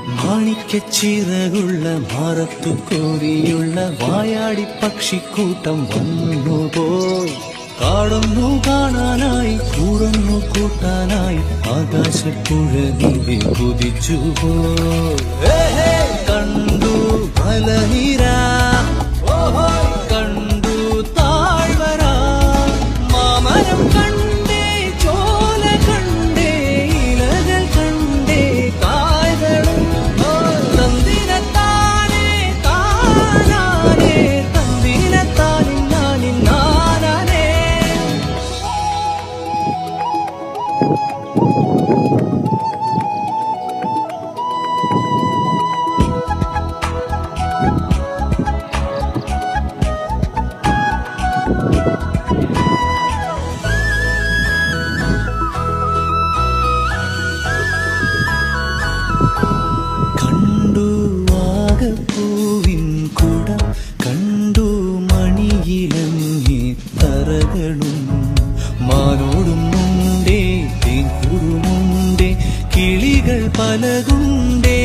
മാണിക്കച്ചിറകുള്ള മാറത്തു കോരിയുള്ള വായാടി പക്ഷിക്കൂട്ടം വന്നുപോയി. കാടൊന്നു കാണാനായി കൂടൊന്നു കൂട്ടാനായി ആകാശപ്പുഴനിലെ കുതിച്ചുപോയി. കണ്ടു മലനിര, കണ്ടു താഴ്വര, മാമരം കണ്ടേ, ചോല കണ്ടേ, ഇലകൾ കണ്ടേ, കായകളും തന്തിരത്താനേ താനാനേ, തന്തിരത്താനിൻ നാനിൻ നാനാനേ. കണ്ടു വാഗപ്പൂവിൻ കുടം, കണ്ടു മണിയിലങ്ങി തറകളും, മാനോടും മുണ്ടേ തേൻകൂടുമുണ്ടേ, കിളികൾ പലതുണ്ടേ.